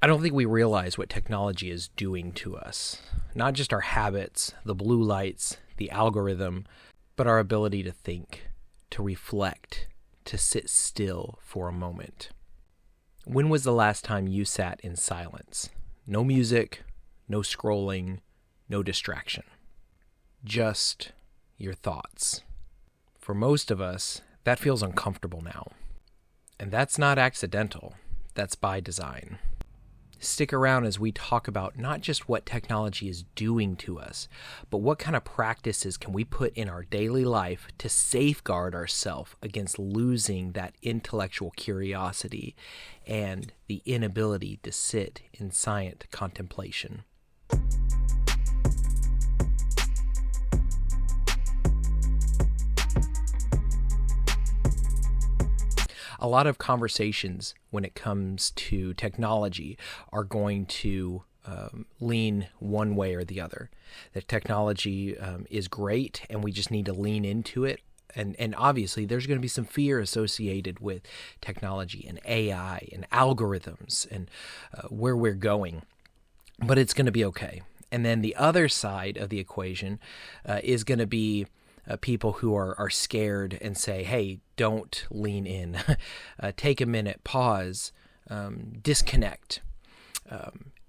I don't think we realize what technology is doing to us. Not just our habits, the blue lights, the algorithm, but our ability to think, to reflect, to sit still for a moment. When was the last time you sat in silence? No music, no scrolling, no distraction. Just your thoughts. For most of us, that feels uncomfortable now. And that's not accidental. That's by design. Stick around as we talk about not just what technology is doing to us, but what kind of practices can we put in our daily life to safeguard ourselves against losing that intellectual curiosity and the inability to sit in silent contemplation. A lot of conversations when it comes to technology are going to lean one way or the other. That technology is great and we just need to lean into it. And obviously there's going to be some fear associated with technology and AI and algorithms and where we're going. But it's going to be okay. And then the other side of the equation is going to be people who are scared and say, hey, don't lean in. Take a minute, pause, disconnect.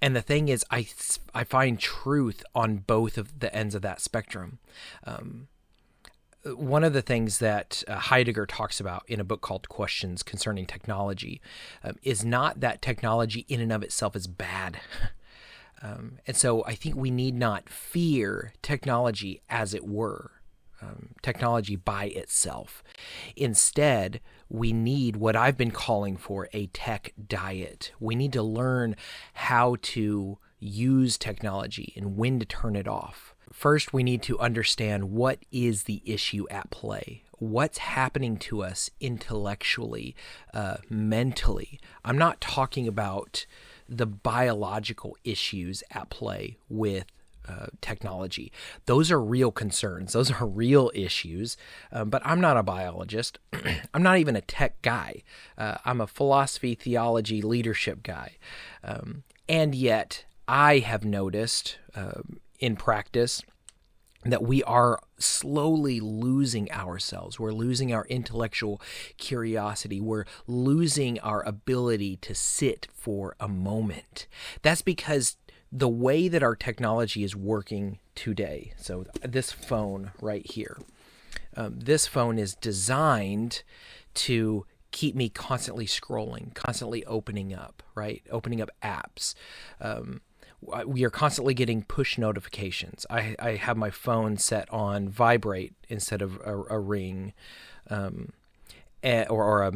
And the thing is, I find truth on both of the ends of that spectrum. One of the things that Heidegger talks about in a book called Questions Concerning Technology is not that technology in and of itself is bad. And so I think we need not fear technology as it were. Technology by itself. Instead, we need what I've been calling for a tech diet. We need to learn how to use technology and when to turn it off. First, we need to understand what is the issue at play. What's happening to us intellectually, mentally. I'm not talking about the biological issues at play with technology. Those are real concerns. Those are real issues. But I'm not a biologist. I'm not even a tech guy. I'm a philosophy, theology, leadership guy. And yet I have noticed in practice that we are slowly losing ourselves. We're losing our intellectual curiosity. We're losing our ability to sit for a moment. That's because the way that our technology is working today, so this phone right here, this phone is designed to keep me constantly scrolling, constantly opening up, right? Opening up apps. We are constantly getting push notifications. I have my phone set on vibrate instead of a ring, or a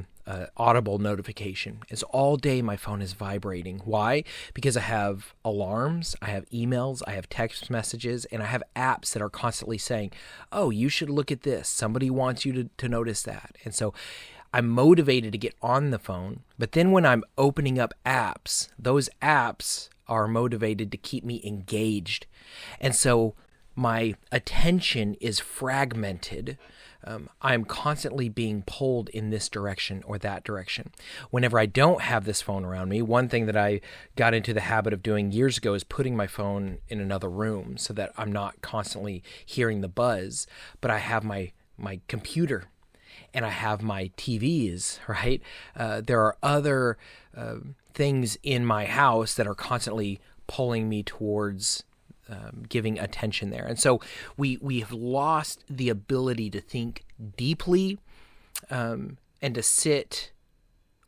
audible notification. It's all day my phone is vibrating. Why? Because I have alarms, I have emails, I have text messages, and I have apps that are constantly saying, oh, you should look at this. Somebody wants you to notice that. And so I'm motivated to get on the phone. But then when I'm opening up apps, those apps are motivated to keep me engaged. And so my attention is fragmented. I'm constantly being pulled in this direction or that direction. Whenever I don't have this phone around me, one thing that I got into the habit of doing years ago is putting my phone in another room so that I'm not constantly hearing the buzz, but I have my computer and I have my TVs, right? There are other things in my house that are constantly pulling me towards giving attention there. And so we have lost the ability to think deeply and to sit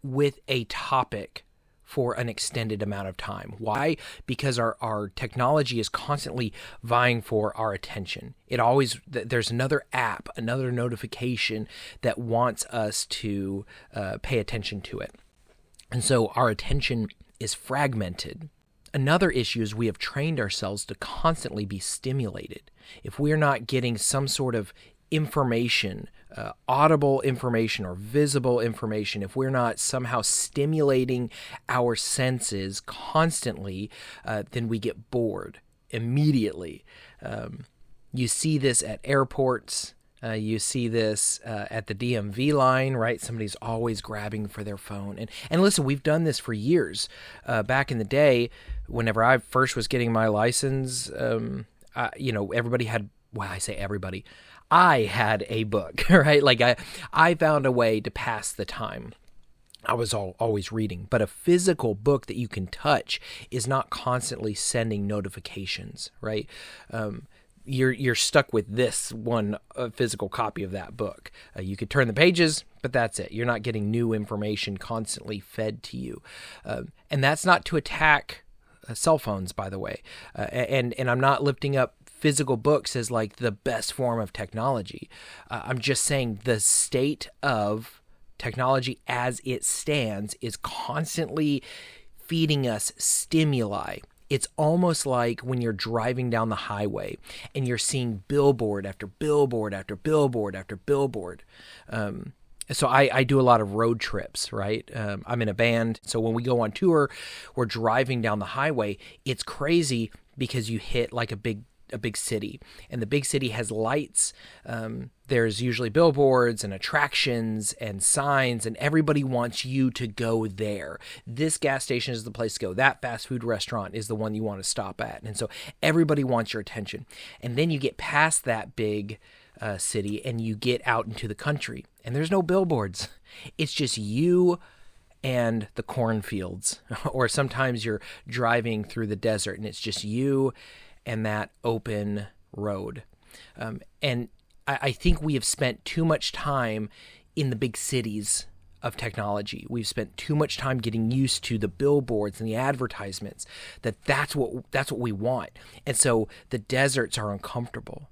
with a topic for an extended amount of time. Why? Because our technology is constantly vying for our attention. There's another app, another notification that wants us to pay attention to it. And so our attention is fragmented. Another issue is we have trained ourselves to constantly be stimulated. If we're not getting some sort of information, audible information or visible information, if we're not somehow stimulating our senses constantly, then we get bored immediately. You see this at airports. You see this at the DMV line, right? Somebody's always grabbing for their phone. And listen, we've done this for years. Back in the day, whenever I first was getting my license, everybody had, well, I say everybody, I had a book, right? Like I found a way to pass the time. I was always reading, but a physical book that you can touch is not constantly sending notifications, right? You're stuck with this one physical copy of that book. You could turn the pages, but that's it. You're not getting new information constantly fed to you. And that's not to attack cell phones, by the way. And I'm not lifting up physical books as like the best form of technology. I'm just saying the state of technology as it stands is constantly feeding us stimuli. It's almost like when you're driving down the highway and you're seeing billboard after billboard after billboard after billboard. So I do a lot of road trips, right? I'm in a band. So when we go on tour, we're driving down the highway. It's crazy because you hit like a big city, and the big city has lights. There's usually billboards and attractions and signs, and everybody wants you to go there. This gas station is the place to go. That fast food restaurant is the one you want to stop at. And so everybody wants your attention. And then you get past that big city and you get out into the country, and there's no billboards. It's just you and the cornfields. Or sometimes you're driving through the desert and it's just you and that open road. And I think we have spent too much time in the big cities of technology. We've spent too much time getting used to the billboards and the advertisements, that's what we want. And so the deserts are uncomfortable.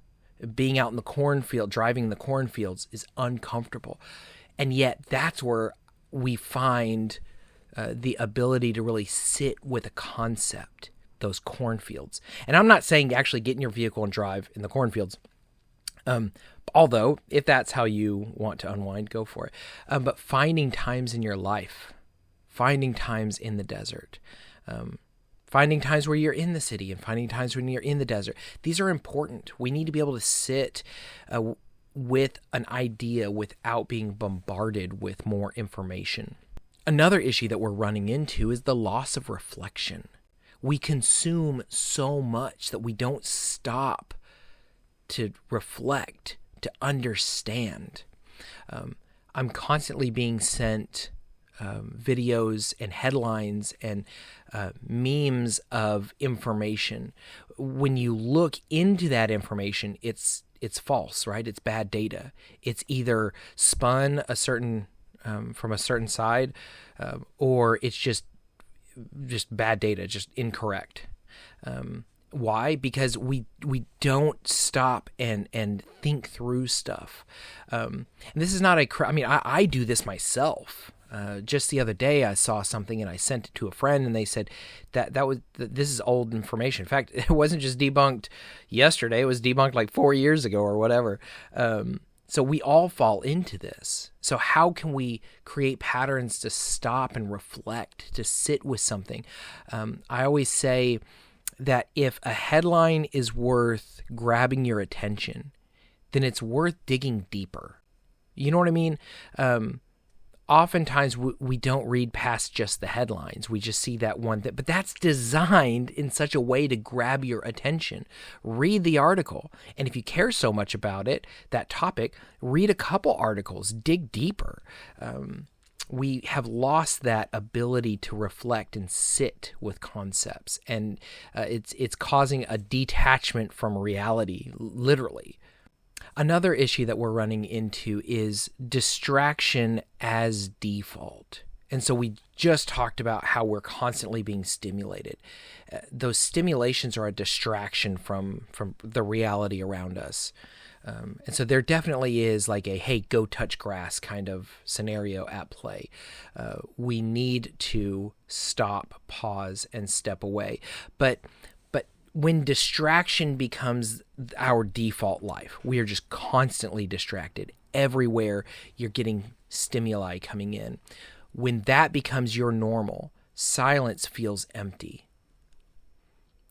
Being out in the cornfield, driving in the cornfields is uncomfortable. And yet that's where we find the ability to really sit with a concept, those cornfields. And I'm not saying actually get in your vehicle and drive in the cornfields. Although, if that's how you want to unwind, go for it. But finding times in your life, finding times in the desert, finding times where you're in the city and finding times when you're in the desert. These are important. We need to be able to sit with an idea without being bombarded with more information. Another issue that we're running into is the loss of reflection. We consume so much that we don't stop to reflect, to understand. I'm constantly being sent videos and headlines and memes of information. When you look into that information, it's false, right? It's bad data. It's either spun a certain from a certain side, or it's just bad data, just incorrect. Why? Because we don't stop and think through stuff. And this is not I do this myself. Just the other day, I saw something and I sent it to a friend, and they said this is old information. In fact, it wasn't just debunked yesterday; it was debunked like 4 years ago or whatever. So we all fall into this. So how can we create patterns to stop and reflect, to sit with something? I always say that if a headline is worth grabbing your attention, then it's worth digging deeper. You know what I mean? Oftentimes we don't read past just the headlines. We just see that one thing, but that's designed in such a way to grab your attention. Read the article. And if you care so much about it, that topic, read a couple articles, dig deeper. We have lost that ability to reflect and sit with concepts. And it's causing a detachment from reality, literally. Another issue that we're running into is distraction as default. And so we just talked about how we're constantly being stimulated. Those stimulations are a distraction from the reality around us. And so there definitely is like a, hey, go touch grass kind of scenario at play. We need to stop, pause, and step away. But when distraction becomes our default life, we are just constantly distracted. Everywhere you're getting stimuli coming in. When that becomes your normal, silence feels empty.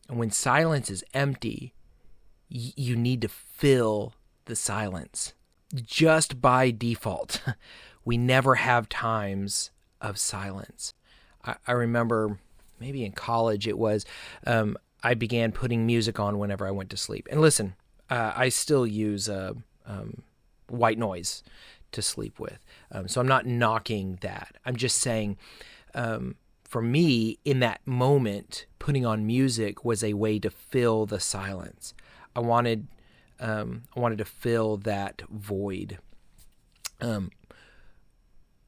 And when silence is empty, you need to fill the silence. just by default, we never have times of silence. I remember maybe in college it was, I began putting music on whenever I went to sleep. And listen, I still use white noise to sleep with. So I'm not knocking that. I'm just saying, for me, in that moment, putting on music was a way to fill the silence. I wanted to fill that void.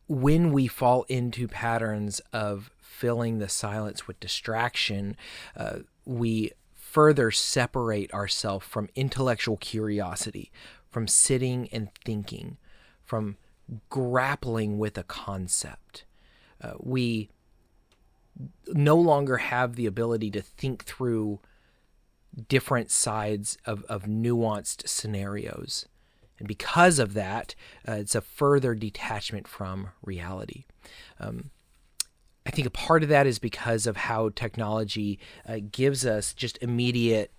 When we fall into patterns of filling the silence with distraction, we further separate ourselves from intellectual curiosity, from sitting and thinking, from grappling with a concept. We no longer have the ability to think through different sides of nuanced scenarios. And because of that, it's a further detachment from reality. I think a part of that is because of how technology gives us just immediate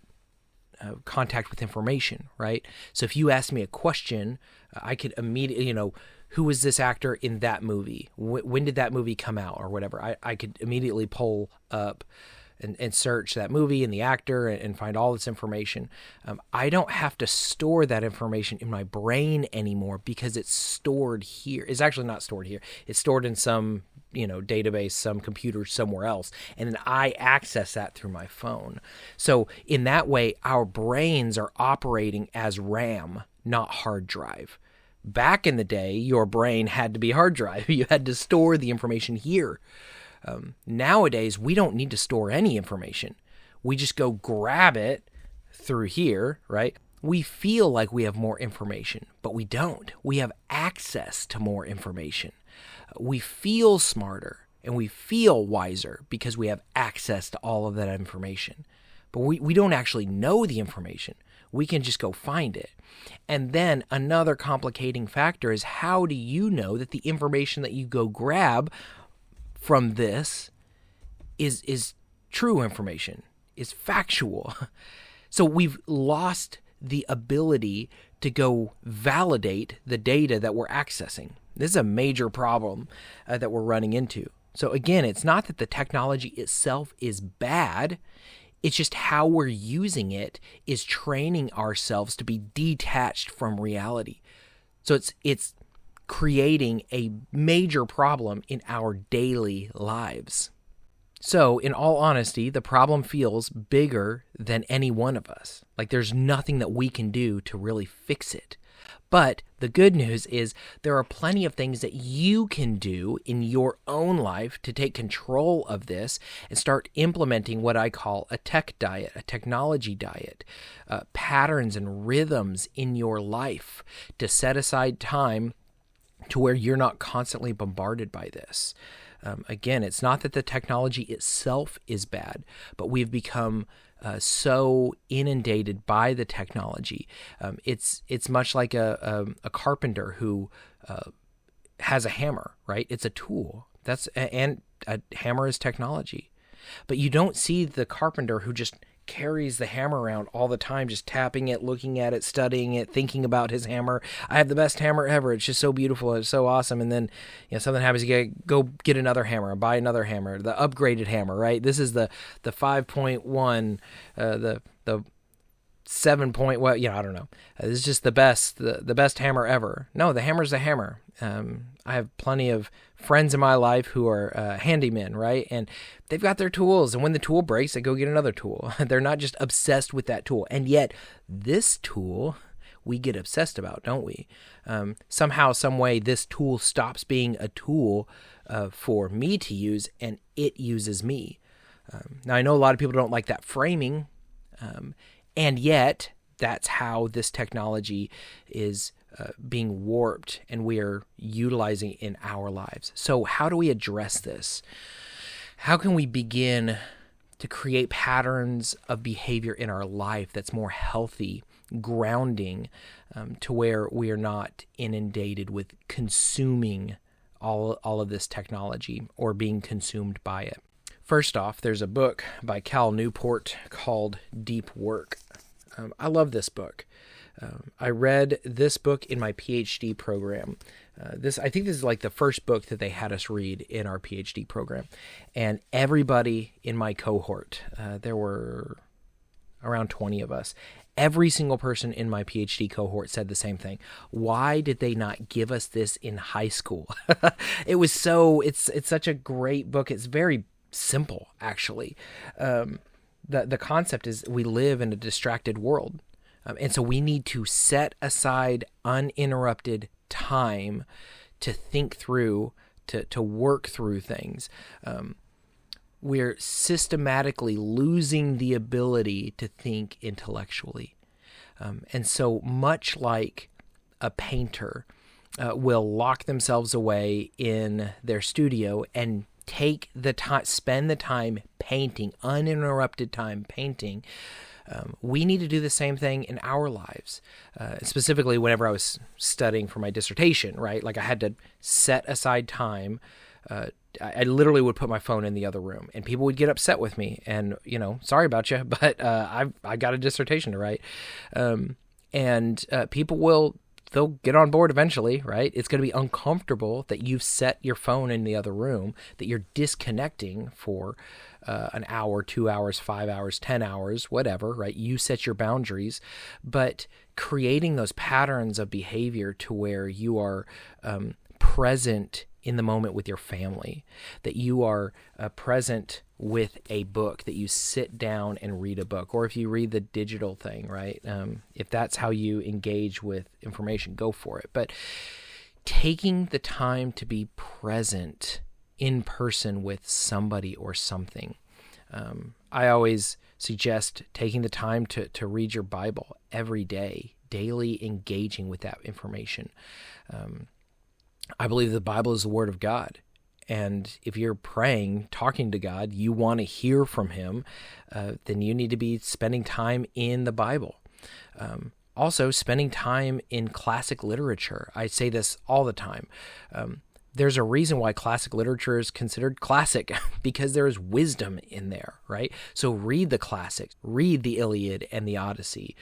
contact with information, right? So if you ask me a question, I could immediately, who was this actor in that movie? When did that movie come out or whatever? I could immediately pull up and search that movie and the actor and find all this information. I don't have to store that information in my brain anymore because it's stored here. It's actually not stored here. It's stored in some, database, some computer somewhere else. And then I access that through my phone. So in that way, our brains are operating as RAM, not hard drive. Back in the day, your brain had to be hard drive. You had to store the information here. Nowadays, we don't need to store any information. We just go grab it through here, right? We feel like we have more information, but we don't. We have access to more information. We feel smarter and we feel wiser because we have access to all of that information. But we don't actually know the information. We can just go find it. And then another complicating factor is, how do you know that the information that you go grab from this is true information, is factual? So we've lost the ability to go validate the data that we're accessing. This is a major problem that we're running into. So again, it's not that the technology itself is bad. It's just how we're using it is training ourselves to be detached from reality. So it's creating a major problem in our daily lives. So, in all honesty, the problem feels bigger than any one of us. Like there's nothing that we can do to really fix it. But the good news is there are plenty of things that you can do in your own life to take control of this and start implementing what I call a tech diet, a technology diet, patterns and rhythms in your life to set aside time to where you're not constantly bombarded by this. Again, it's not that the technology itself is bad, but we've become so inundated by the technology. It's much like a carpenter who has a hammer, right? It's a tool. And a hammer is technology. But you don't see the carpenter who just carries the hammer around all the time, just tapping it, looking at it, studying it, thinking about his hammer. I have the best hammer ever. It's just so beautiful. It's so awesome. And then something happens. You go get another hammer, buy another hammer, the upgraded hammer, right? This is the 5.1, the 7 point, I don't know. This is just the best hammer ever. No, the hammer's the hammer. I have plenty of friends in my life who are handymen, right? And they've got their tools, and when the tool breaks, they go get another tool. They're not just obsessed with that tool. And yet, this tool we get obsessed about, don't we? Somehow, some way, this tool stops being a tool for me to use, and it uses me. Now, I know a lot of people don't like that framing, and yet, that's how this technology is being warped and we are utilizing in our lives. So how do we address this? How can we begin to create patterns of behavior in our life that's more healthy, grounding, to where we are not inundated with consuming all of this technology or being consumed by it? First off, there's a book by Cal Newport called Deep Work. I love this book. I read this book in my PhD program. I think this is like the first book that they had us read in our PhD program. And everybody in my cohort, there were around 20 of us, every single person in my PhD cohort said the same thing. Why did they not give us this in high school? It's such a great book. It's very simple, actually. The concept is we live in a distracted world. And so we need to set aside uninterrupted time to think through, to work through things. We're systematically losing the ability to think intellectually. And so much like a painter will lock themselves away in their studio and take the time, spend the time painting, uninterrupted time painting, we need to do the same thing in our lives. Specifically, whenever I was studying for my dissertation, right? Like I had to set aside time. I literally would put my phone in the other room, and people would get upset with me. And sorry about you, but I got a dissertation to write, and people they'll get on board eventually, right? It's going to be uncomfortable that you've set your phone in the other room, that you're disconnecting for an hour, 2 hours, 5 hours, 10 hours, whatever, right? You set your boundaries, but creating those patterns of behavior to where you are present in the moment with your family, that you are present with a book, that you sit down and read a book, or if you read the digital thing, right? If that's how you engage with information, go for it. But taking the time to be present in person with somebody or something. I always suggest taking the time to read your Bible every day, daily engaging with that information. I believe the Bible is the Word of God. And if you're praying, talking to God, you want to hear from Him, then you need to be spending time in the Bible. Also, spending time in classic literature. I say this all the time. There's a reason why classic literature is considered classic, because there is wisdom in there, right? So read the classics, read the Iliad and the Odyssey,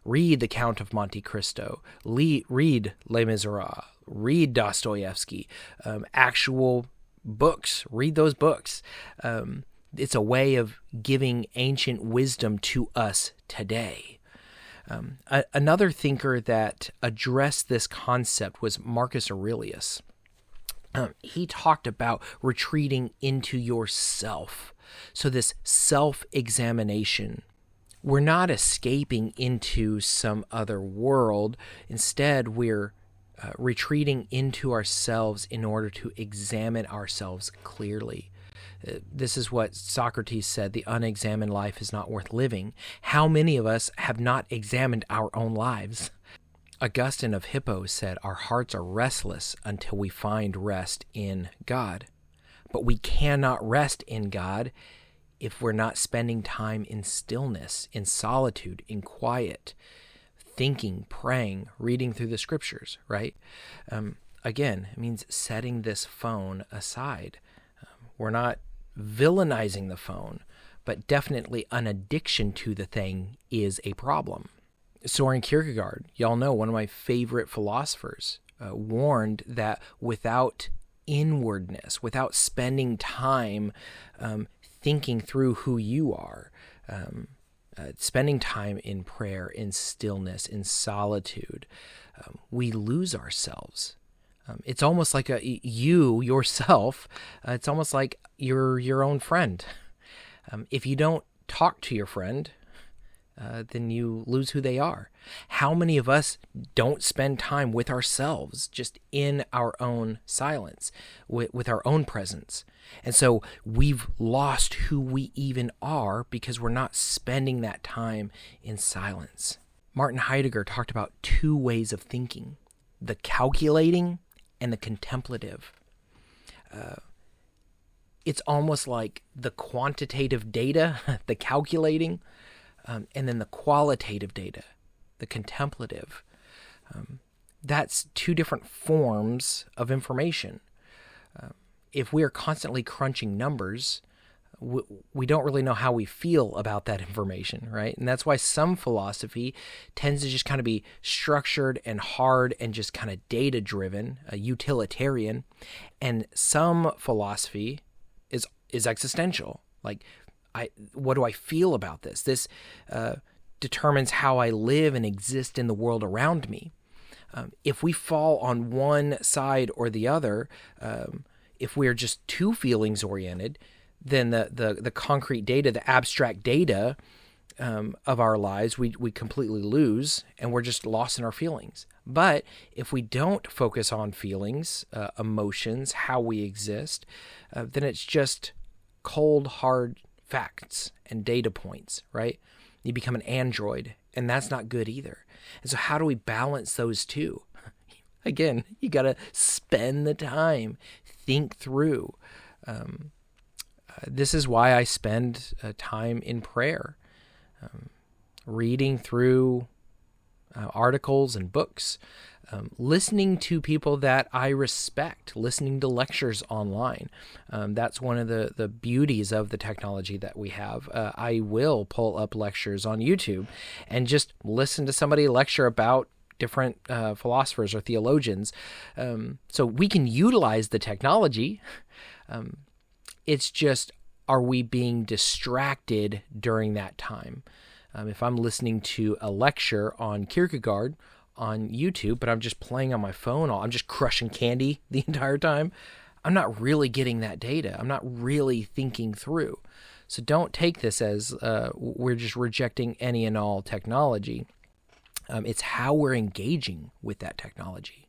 read the Count of Monte Cristo, read Les Miserables, read Dostoevsky, actual books, read those books. It's a way of giving ancient wisdom to us today. Another thinker that addressed this concept was Marcus Aurelius. He talked about retreating into yourself. So this self-examination. We're not escaping into some other world. Instead, we're retreating into ourselves in order to examine ourselves clearly. This is what Socrates said, the unexamined life is not worth living. How many of us have not examined our own lives? Augustine of Hippo said, our hearts are restless until we find rest in God. But we cannot rest in God if we're not spending time in stillness, in solitude, in quiet, thinking, praying, reading through the scriptures, right? Again, it means setting this phone aside. We're not villainizing the phone, but definitely an addiction to the thing is a problem. Søren Kierkegaard, y'all know, one of my favorite philosophers, warned that without inwardness, without spending time thinking through who you are, spending time in prayer, in stillness, in solitude, we lose ourselves. It's almost like yourself, it's almost like you're your own friend. If you don't talk to your friend, then you lose who they are. How many of us don't spend time with ourselves, just in our own silence, with our own presence? And so we've lost who we even are because we're not spending that time in silence. Martin Heidegger talked about two ways of thinking, the calculating and the contemplative. It's almost like the quantitative data, the calculating, and then the qualitative data, the contemplative. That's two different forms of information. If we are constantly crunching numbers, we don't really know how we feel about that information, right? And that's why some philosophy tends to just kind of be structured and hard and just kind of data-driven, utilitarian, and some philosophy is existential. Like, what do I feel about this? This determines how I live and exist in the world around me. If we fall on one side or the other, if we're just too feelings oriented, then the concrete data, the abstract data of our lives, we completely lose, and we're just lost in our feelings. But if we don't focus on feelings, emotions, how we exist, then it's just cold, hard facts and data points, right? You become an android, and that's not good either. And so how do we balance those two? Again, you got to spend the time, think through. This is why I spend time in prayer, reading through articles and books, listening to people that I respect, listening to lectures online. That's one of the beauties of the technology that we have. I will pull up lectures on YouTube and just listen to somebody lecture about different philosophers or theologians. So we can utilize the technology. It's just, are we being distracted during that time? If I'm listening to a lecture on Kierkegaard on YouTube, but I'm just playing on my phone, I'm just crushing candy the entire time, I'm not really getting that data. I'm not really thinking through. So don't take this as we're just rejecting any and all technology. It's how we're engaging with that technology.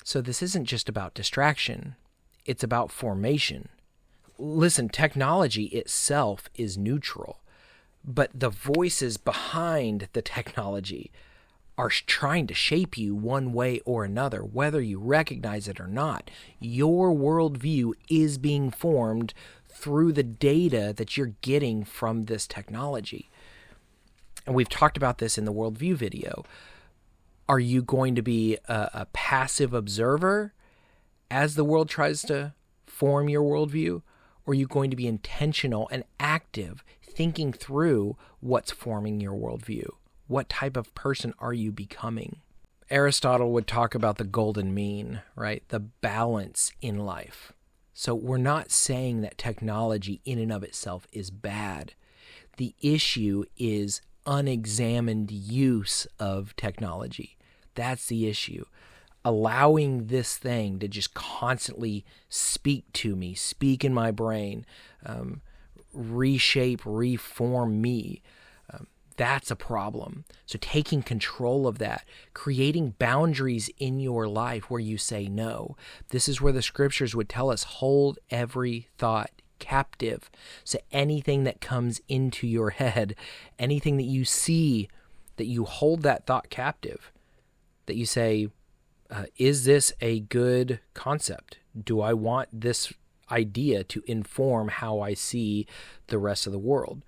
So this isn't just about distraction. It's about formation. Listen, technology itself is neutral, but the voices behind the technology are trying to shape you one way or another, whether you recognize it or not. Your worldview is being formed through the data that you're getting from this technology. And we've talked about this in the worldview video. Are you going to be a passive observer as the world tries to form your worldview? Or are you going to be intentional and active, thinking through what's forming your worldview? What type of person are you becoming? Aristotle would talk about the golden mean, right? The balance in life. So we're not saying that technology in and of itself is bad. The issue is unexamined use of technology. That's the issue. Allowing this thing to just constantly speak to me, speak in my brain, reshape, reform me. That's a problem. So taking control of that, creating boundaries in your life where you say no. This is where the scriptures would tell us, hold every thought captive. So anything that comes into your head, anything that you see, that you hold that thought captive, that you say, is this a good concept? Do I want this idea to inform how I see the rest of the world?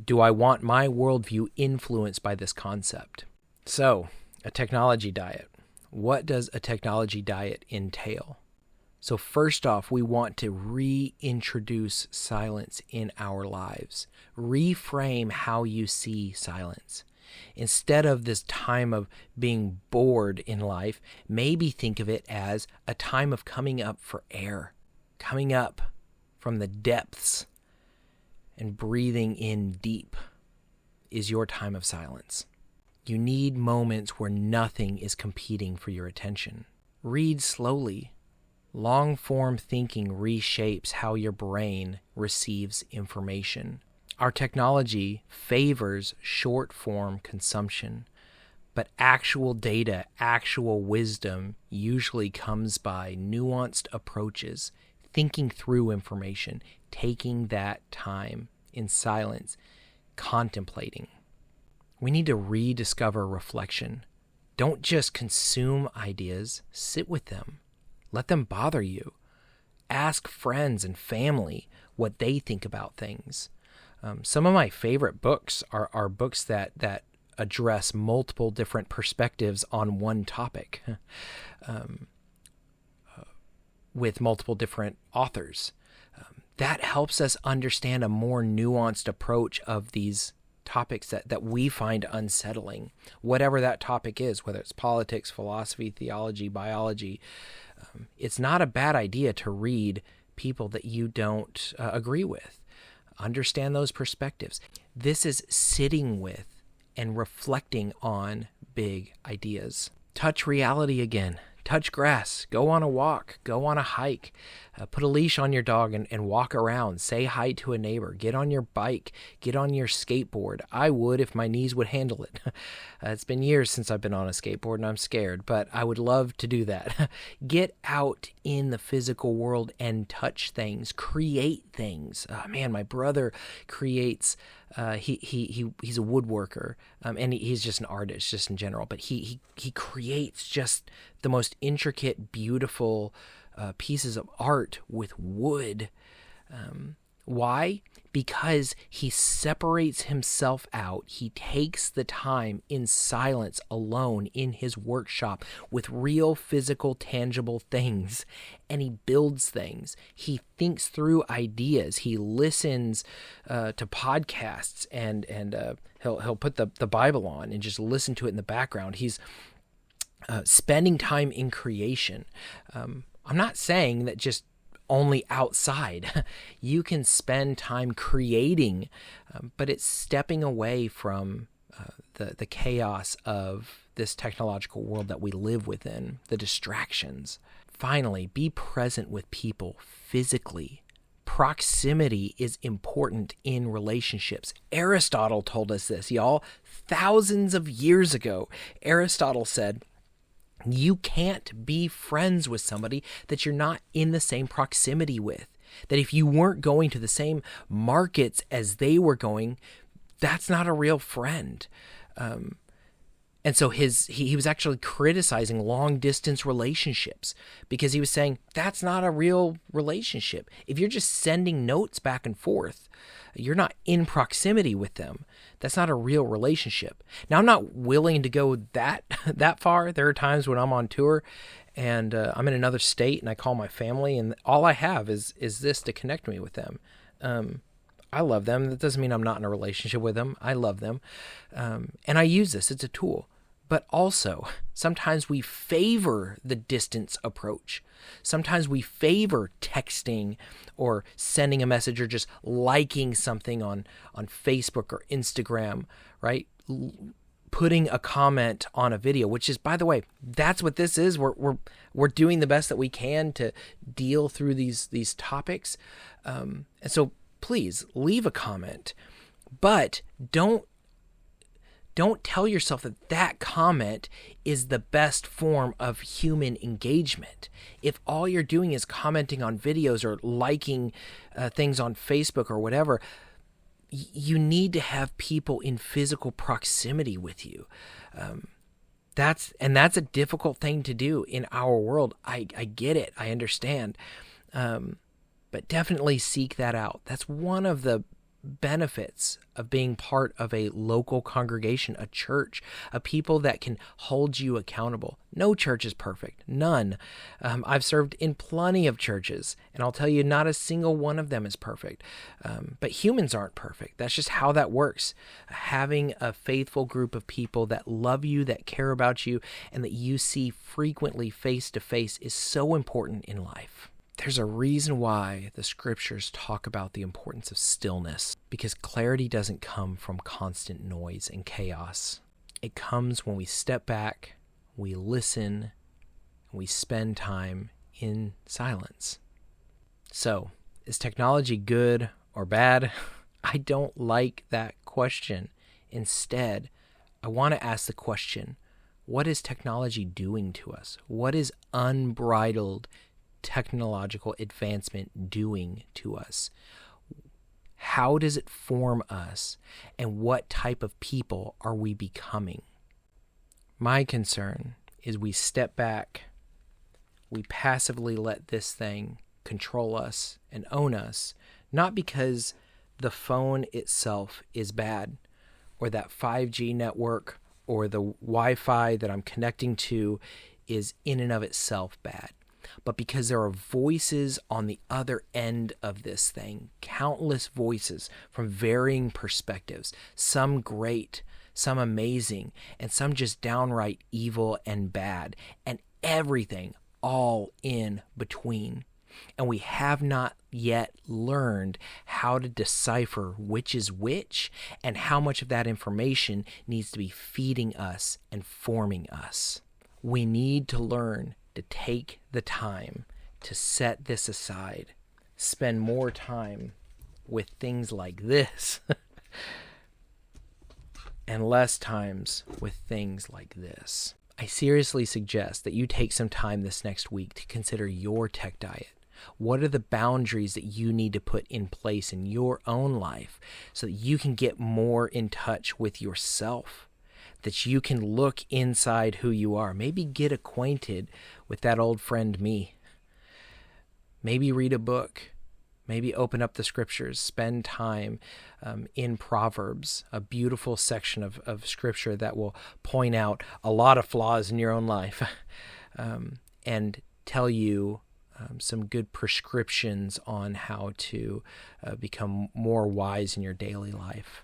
Do I want my worldview influenced by this concept? So, a technology diet. What does a technology diet entail? So first off, we want to reintroduce silence in our lives. Reframe how you see silence. Instead of this time of being bored in life, maybe think of it as a time of coming up for air, coming up from the depths and breathing in deep is your time of silence. You need moments where nothing is competing for your attention. Read slowly. Long-form thinking reshapes how your brain receives information. Our technology favors short-form consumption, but actual data, actual wisdom usually comes by nuanced approaches, thinking through information, taking that time in silence, contemplating. We need to rediscover reflection. Don't just consume ideas, sit with them. Let them bother you. Ask friends and family what they think about things. Some of my favorite books are books that address multiple different perspectives on one topic with multiple different authors. that helps us understand a more nuanced approach of these topics that we find unsettling, whatever that topic is, whether it's politics, philosophy, theology, biology. It's not a bad idea to read people that you don't agree with. Understand those perspectives. This is sitting with and reflecting on big ideas. Touch reality again. Touch grass. Go on a walk. Go on a hike. Put a leash on your dog and walk around. Say hi to a neighbor. Get on your bike. Get on your skateboard. I would if my knees would handle it. It's been years since I've been on a skateboard and I'm scared, but I would love to do that. Get out in the physical world and touch things. Create things. Man, my brother creates. He's a woodworker, and he's just an artist, just in general. But he creates just the most intricate, beautiful pieces of art with wood. Why? Because he separates himself out. He takes the time in silence, alone in his workshop with real, physical, tangible things, and he builds things. He thinks through ideas. He listens to podcasts, and he'll put the Bible on and just listen to it in the background. He's spending time in creation. I'm not saying that just only outside. You can spend time creating, but it's stepping away from the chaos of this technological world that we live within, the distractions. Finally, be present with people physically. Proximity is important in relationships. Aristotle told us this, y'all. Thousands of years ago, Aristotle said, you can't be friends with somebody that you're not in the same proximity with. That if you weren't going to the same markets as they were going, that's not a real friend. And so he was actually criticizing long distance relationships because he was saying that's not a real relationship. If you're just sending notes back and forth, you're not in proximity with them. That's not a real relationship. Now, I'm not willing to go that far. There are times when I'm on tour and I'm in another state and I call my family and all I have is this to connect me with them. I love them. That doesn't mean I'm not in a relationship with them. I love them. And I use this. It's a tool. But also, sometimes we favor the distance approach. Sometimes we favor texting or sending a message or just liking something on Facebook or Instagram, right? Putting a comment on a video, which is, by the way, that's what this is. We're doing the best that we can to deal through these topics. And so please leave a comment, but don't tell yourself that comment is the best form of human engagement. If all you're doing is commenting on videos or liking things on Facebook or whatever, you need to have people in physical proximity with you. That's a difficult thing to do in our world. I get it. I understand. But definitely seek that out. That's one of the benefits of being part of a local congregation, a church, a people that can hold you accountable. No church is perfect. None. I've served in plenty of churches, and I'll tell you, not a single one of them is perfect. But humans aren't perfect. That's just how that works. Having a faithful group of people that love you, that care about you, and that you see frequently face to face is so important in life. There's a reason why the scriptures talk about the importance of stillness, because clarity doesn't come from constant noise and chaos. It comes when we step back, we listen, and we spend time in silence. So, is technology good or bad? I don't like that question. Instead, I want to ask the question, what is technology doing to us? What is unbridled technological advancement doing to us? How does it form us, and what type of people are we becoming? My concern is we step back, we passively let this thing control us and own us, not because the phone itself is bad, or that 5G network or the Wi-Fi that I'm connecting to is in and of itself bad. but because there are voices on the other end of this thing, countless voices from varying perspectives, some great, some amazing, and some just downright evil and bad, and everything all in between. And we have not yet learned how to decipher which is which and how much of that information needs to be feeding us and forming us. We need to learn to take the time to set this aside, spend more time with things like this, and less times with things like this. I seriously suggest that you take some time this next week to consider your tech diet. What are the boundaries that you need to put in place in your own life so that you can get more in touch with yourself, that you can look inside who you are, maybe get acquainted with that old friend me, maybe read a book, maybe open up the scriptures, spend time in Proverbs, a beautiful section of scripture that will point out a lot of flaws in your own life and tell you some good prescriptions on how to become more wise in your daily life.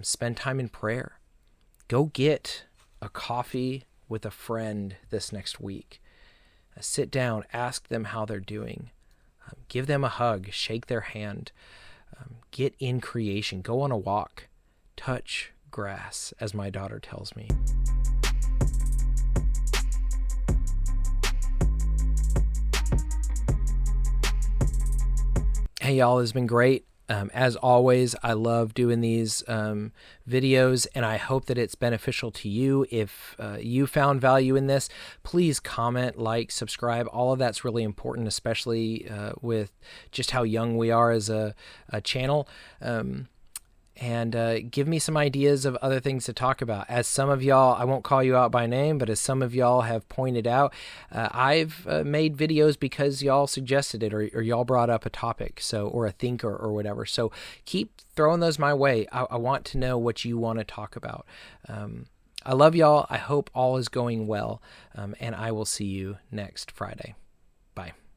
Spend time in prayer. Go get a coffee with a friend this next week. Sit down, ask them how they're doing. Give them a hug, shake their hand. Get in creation. Go on a walk. Touch grass, as my daughter tells me. Hey, y'all, it's been great. As always, I love doing these videos, and I hope that it's beneficial to you. If you found value in this, please comment, like, subscribe. All of that's really important, especially with just how young we are as a channel. And give me some ideas of other things to talk about. As some of y'all, I won't call you out by name, but as some of y'all have pointed out, I've made videos because y'all suggested it or y'all brought up a topic, or a thinker or whatever. So keep throwing those my way. I want to know what you want to talk about. I love y'all. I hope all is going well, and I will see you next Friday. Bye.